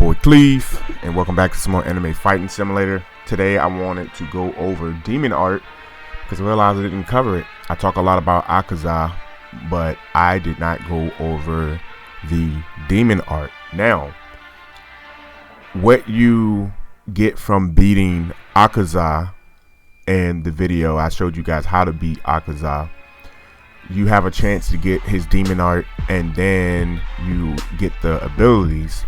boy Cleve, and welcome back to some more anime fighting simulator. Today I wanted to go over demon art because I realized I didn't cover it. I talk a lot about Akaza, but I did not go over the demon art. Now, what you get from beating Akaza in the video, I showed you guys how to beat Akaza. You have a chance to get his demon art, and then you get the abilities.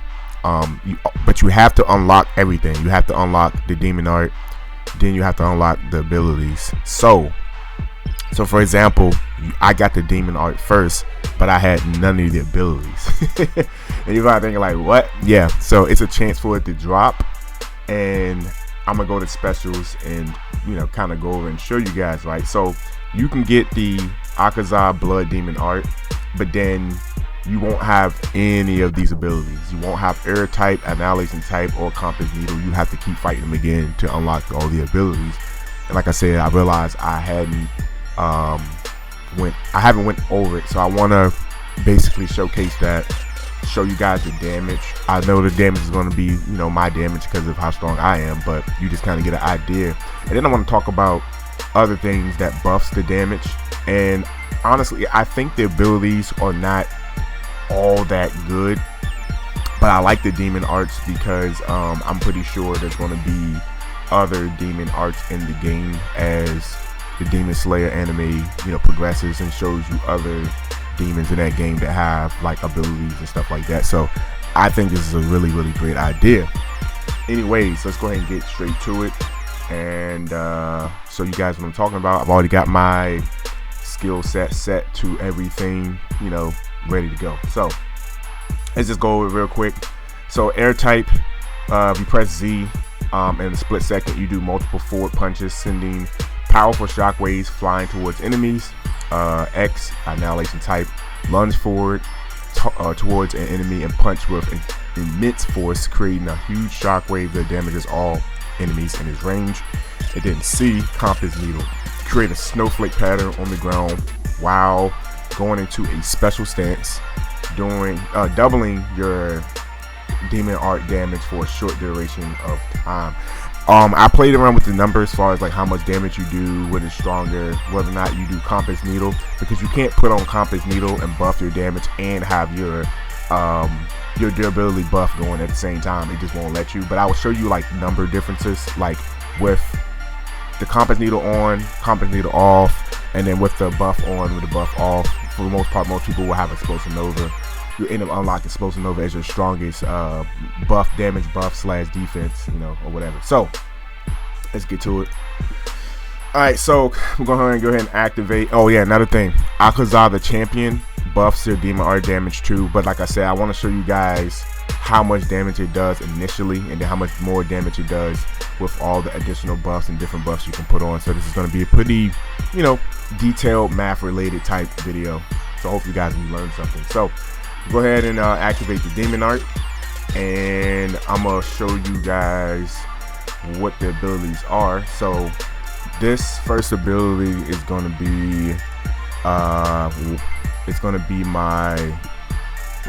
But you have to unlock everything. You have to unlock the demon art, then you have to unlock the abilities. So for example, I got the demon art first, but I had none of the abilities. And you're probably thinking like, what? Yeah, so it's a chance for it to drop, and I'm gonna go to specials and kind of go over and show you guys, right? So you can get the Akaza blood demon art, but then you won't have any of these abilities. You won't have air type, annihilation type, or compass needle. You have to keep fighting them again to unlock all the abilities. And like I said, I realized I haven't went over it, so I want to basically showcase that, show you guys the damage. I know the damage is going to be my damage because of how strong I am, but you just kind of get an idea. And then I want to talk about other things that buffs the damage. And honestly, I think the abilities are not all that good, but I like the demon arts because I'm pretty sure there's going to be other demon arts in the game as the Demon Slayer anime progresses and shows you other demons in that game that have like abilities and stuff like that. So I think this is a really great idea. Anyways, let's go ahead and get straight to it and show you guys what I'm talking about. I've already got my skill set to everything ready to go. So let's just go over it real quick. So air type, if you press Z, in a split second you do multiple forward punches, sending powerful shockwaves flying towards enemies. X, annihilation type, lunge forward towards an enemy and punch with immense force, creating a huge shockwave that damages all enemies in his range. And then C, compass needle, create a snowflake pattern on the ground while going into a special stance, doubling your demon art damage for a short duration of time. I played around with the numbers as far as like how much damage you do, what is stronger, whether or not you do compass needle, because you can't put on compass needle and buff your damage and have your durability buff going at the same time. It just won't let you. But I will show you like number differences, like with the compass needle on, compass needle off, and then with the buff on, with the buff off. For the most part, most people will have Explosive Nova. You end up unlocking Explosive Nova as your strongest damage buff slash defense, or whatever. So let's get to it. All right, so we're going to go ahead and activate. Oh yeah, another thing, Akaza the champion buffs your demon art damage too. But like I said, I want to show you guys how much damage it does initially, and then how much more damage it does with all the additional buffs and different buffs you can put on. So this is going to be a pretty, detailed math related type video. So hopefully you guys can learn something. So go ahead and activate the demon art, and I'm gonna show you guys what the abilities are. So this first ability is gonna be it's gonna be my,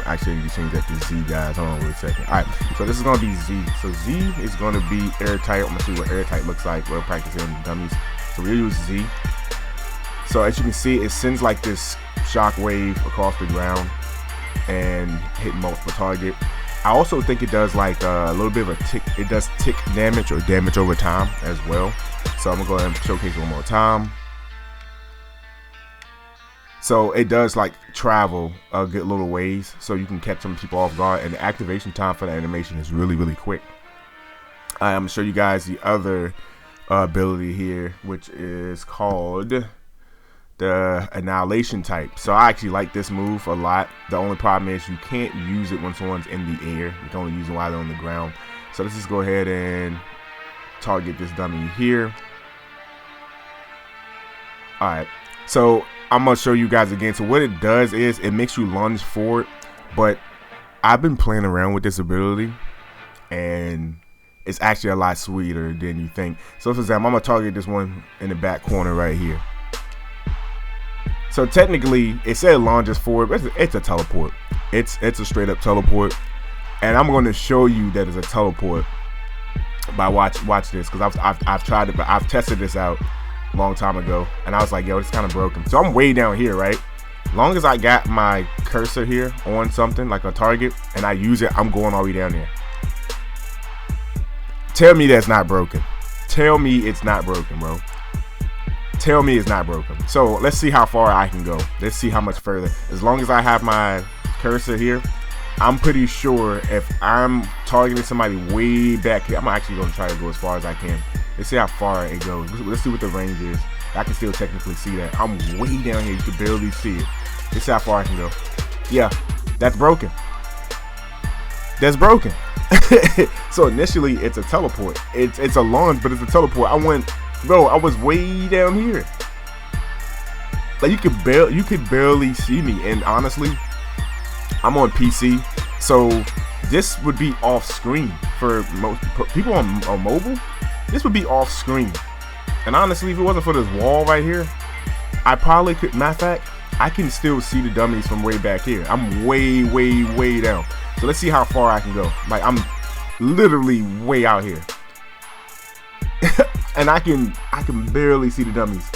actually you change that to Z, guys. Hold on wait a second. All right, so this is gonna be Z. So Z is gonna be airtight. I'm gonna see what airtight looks like. We're practicing dummies, so we'll use Z. So as you can see, it sends like this shock wave across the ground and hit multiple target. I also think it does like a little bit of a tick. It does tick damage or damage over time as well. So I'm gonna go ahead and showcase it one more time. So it does like travel a good little ways, so you can catch some people off guard, and the activation time for the animation is really quick. I'm gonna show you guys the other ability here, which is called the annihilation type. So I actually like this move a lot. The only problem is you can't use it when someone's in the air. You can only use it while they're on the ground. So let's just go ahead and target this dummy here. Alright, so I'm gonna show you guys again. So what it does is it makes you lunge forward, but I've been playing around with this ability and it's actually a lot sweeter than you think. So for example, I'm gonna target this one in the back corner right here. So technically, it said launches forward, but it's a teleport. It's a straight up teleport. And I'm going to show you that it's a teleport by watch this, because I've tried it, but I've tested this out a long time ago, and I was like, yo, it's kind of broken. So I'm way down here, right? Long as I got my cursor here on something like a target and I use it, I'm going all the way down there. Tell me that's not broken. Tell me it's not broken, bro. Tell me it's not broken. So let's see how far I can go. Let's see how much further. As long as I have my cursor here, I'm pretty sure if I'm targeting somebody way back here, I'm actually going to try to go as far as I can. Let's see how far it goes. Let's see what the range is. I can still technically see that. I'm way down here. You can barely see it. Let's see how far I can go. Yeah, that's broken. That's broken. So initially, it's a teleport. It's a launch, but it's a teleport. I was way down here. Like you could barely see me. And honestly, I'm on PC, so this would be off screen for most people on mobile. This would be off screen. And honestly, if it wasn't for this wall right here, I probably could. Matter of fact, I can still see the dummies from way back here. I'm way down. So let's see how far I can go. Like I'm literally way out here, and I can barely see the dummies.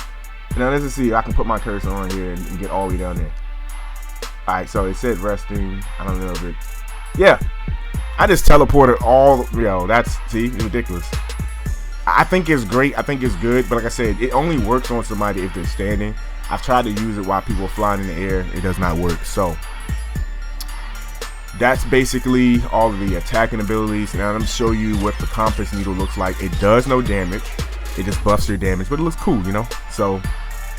Now let's just see if I can put my cursor on here and get all the way down there. All right, so it said resting. I don't know if it. Yeah, I just teleported all. Yo, that's ridiculous. I think it's great. I think it's good, but like I said, it only works on somebody if they're standing. I've tried to use it while people are flying in the air. It does not work. So that's basically all of the attacking abilities. Now I'm going to show you what the compass needle looks like. It does no damage. It just buffs your damage, but it looks cool, you know? So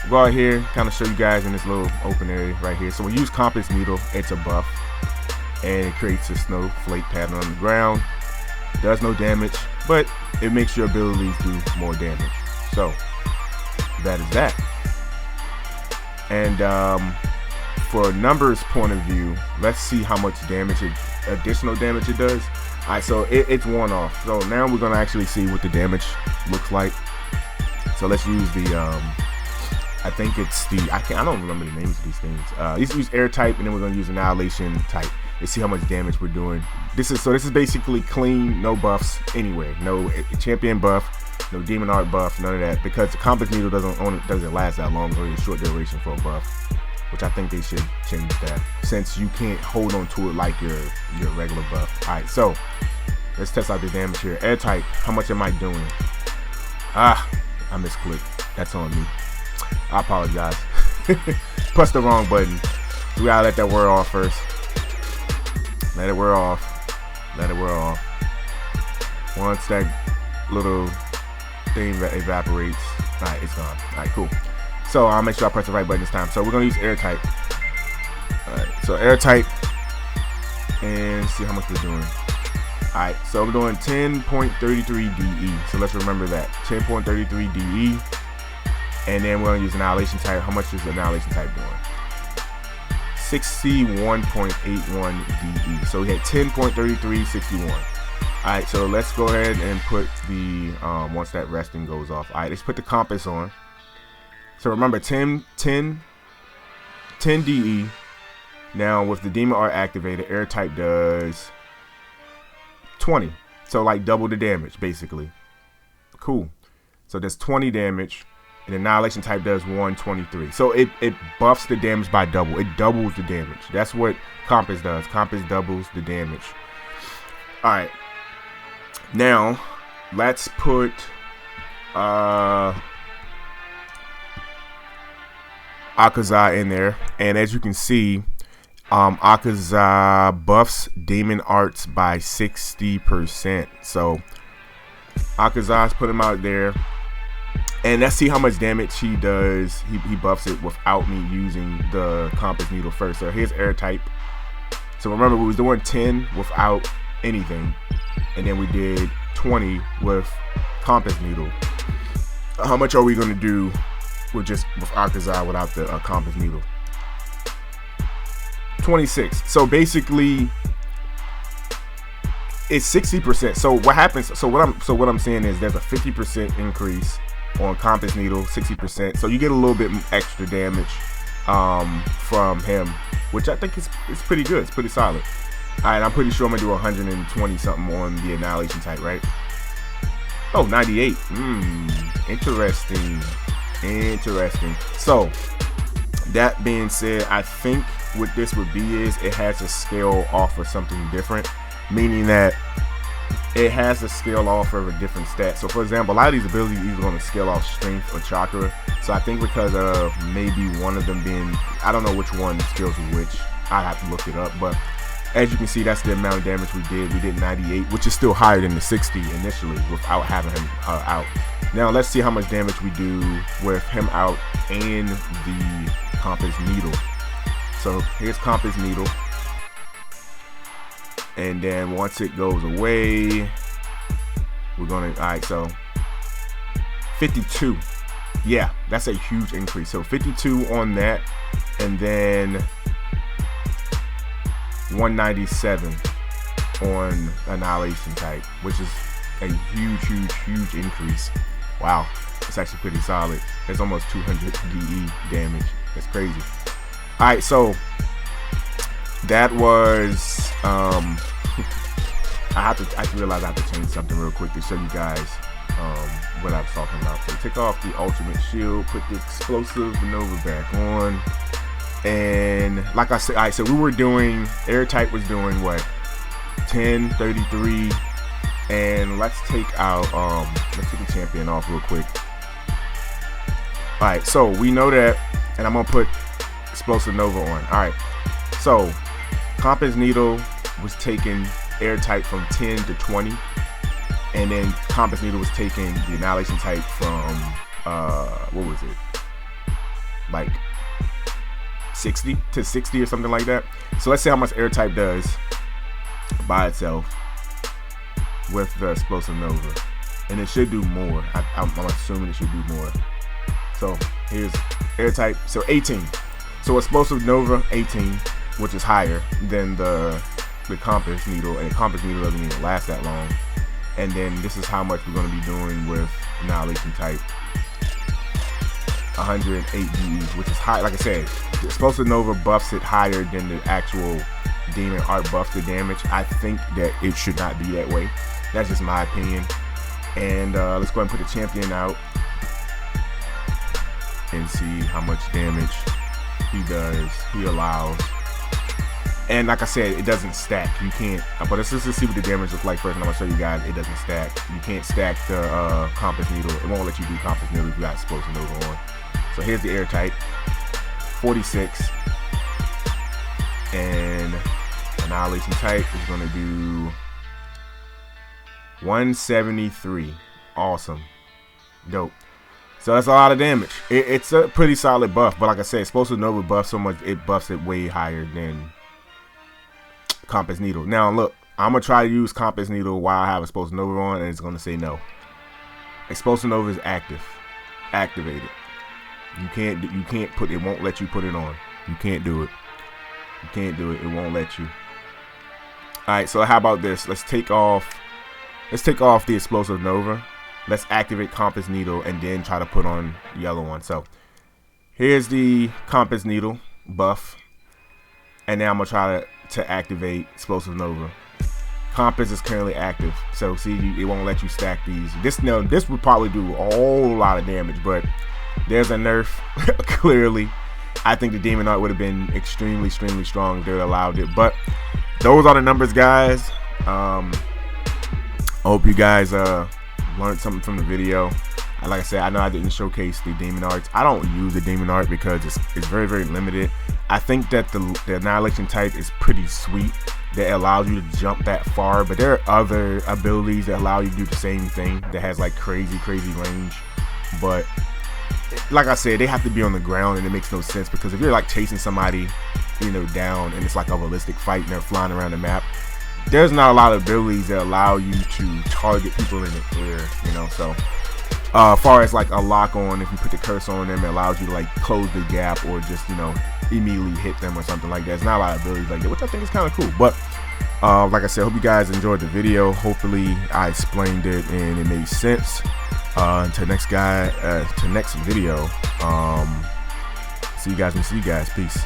go out here, kind of show you guys in this little open area right here. So we use compass needle. It's a buff, and it creates a snowflake pattern on the ground. Does no damage, but it makes your abilities do more damage. So that is that. And for a numbers point of view, let's see how much damage additional damage it does. All right, so it's worn off. So now we're gonna actually see what the damage looks like. So let's use the I think it's the I don't remember the names of these things. Let's use air type, and then we're gonna use annihilation type. Let's see how much damage we're doing. This is basically clean, no buffs anywhere, no champion buff, no demon art buff, none of that, because the compass needle doesn't last that long, or a short duration for a buff, which I think they should change that, since you can't hold on to it like your regular buff. All right, so let's test out the damage here. Air type, how much am I doing? I misclicked. That's on me. I apologize. Press the wrong button. We gotta let that wear off first. Let it wear off. Let it wear off. Once that little thing evaporates, alright, it's gone. Alright, cool. So I'll make sure I press the right button this time. So we're gonna use air type. Alright, so air type, and see how much we're doing. Alright, so we're doing 10.33 DE. So let's remember that. 10.33 DE. And then we're gonna use annihilation type. How much is annihilation type doing? 61.81 DE. So we had 10.33, 61. Alright, so let's go ahead and put the once that resting goes off. Alright, let's put the compass on. So remember 10 DE. Now with the demon art activated, air type does 20. So like double the damage basically. Cool. So there's 20 damage. And annihilation type does 123. So it buffs the damage by double. It doubles the damage. That's what compass does. Compass doubles the damage. Alright. Now let's put Akaza in there. And as you can see, Akaza buffs demon arts by 60%. So Akaza's put him out there. And let's see how much damage he does. He buffs it without me using the compass needle first. So here's air type. So remember, we was doing 10 without anything, and then we did 20 with compass needle. How much are we gonna do with Akaza without the compass needle? 26. So basically, it's 60%. So what happens? So what I'm saying is there's a 50% increase on compass needle, 60%. So you get a little bit extra damage from him, which I think is pretty good. It's pretty solid. Alright, I'm pretty sure I'm gonna do 120 something on the annihilation type, right? Oh, 98. Interesting. Interesting. So, that being said, I think what this would be is it has to scale off of something different, meaning that it has to scale off of a different stat. So, for example, a lot of these abilities are either going to scale off strength or chakra. So, I think because of maybe one of them being, I don't know which one scales which. I'd have to look it up, but as you can see, that's the amount of damage we did. We did 98, which is still higher than the 60 initially without having him out. Now let's see how much damage we do with him out and the compass needle. So here's compass needle, and then once it goes away, we're gonna, alright, so 52. Yeah, that's a huge increase. So 52 on that, and then 197 on annihilation type, which is a huge increase. Wow, it's actually pretty solid. It's almost 200 DE damage. That's crazy. All right, so that was I realize I have to change something real quick to show you guys what I was talking about. So take off the ultimate shield, put the explosive Nova back on. And like I said, alright, so we were doing, air type was doing what, 10, 33, and let's take the champion off real quick. Alright, so we know that, and I'm gonna put explosive Nova on. Alright, so compass needle was taking air type from 10 to 20, and then compass needle was taking the annihilation type from what was it, like 60 to 60 or something like that. So let's see how much air type does by itself with the explosive Nova, and it should do more. I'm assuming it should do more. So here's air type, so 18. So explosive Nova 18, which is higher than the compass needle, and the compass needle doesn't even last that long. And then this is how much we're going to be doing with annihilation type, 108 DE, which is high. Like I said, the explosive Nova buffs it higher than the actual demon art buffs the damage. I think that it should not be that way. That's just my opinion. And let's go ahead and put the champion out and see how much damage he allows. And like I said, it doesn't stack. You can't, but let's just see what the damage looks like first, and I'm gonna show you guys it doesn't stack. You can't stack the compass needle. It won't let you do compass needle if you got explosive Nova on. So here's the air type, 46, and annihilation type is gonna do 173. Awesome, dope. So that's a lot of damage. It's a pretty solid buff, but like I said, explosive Nova buffs so much, it buffs it way higher than compass needle. Now look, I'm gonna try to use compass needle while I have explosive Nova on, and it's gonna say no. Explosive Nova is activated. You can't put it. Won't let you put it on. You can't do it. You can't do it. It won't let you. All right. So how about this? Let's take off the explosive Nova. Let's activate compass needle and then try to put on the yellow one. So here's the compass needle buff, and now I'm gonna try to activate explosive Nova. Compass is currently active, so see, it won't let you stack these. This would probably do a whole lot of damage, but there's a nerf. Clearly, I think the demon art would have been extremely strong if they allowed it. But those are the numbers, guys. I hope you guys learned something from the video. Like I said, I know I didn't showcase the demon arts. I don't use the demon art because it's very limited. I think that the annihilation type is pretty sweet, that allows you to jump that far, but there are other abilities that allow you to do the same thing that has like crazy range. But like I said, they have to be on the ground, and it makes no sense, because if you're like chasing somebody, you know, down, and it's like a realistic fight and they're flying around the map, there's not a lot of abilities that allow you to target people in the air, you know. So as far as like a lock on, if you put the cursor on them, it allows you to like close the gap or just, you know, immediately hit them or something like that. There's not a lot of abilities like that, which I think is kind of cool. But like I said, I hope you guys enjoyed the video. Hopefully I explained it and it made sense. Until next video, see you guys. Peace.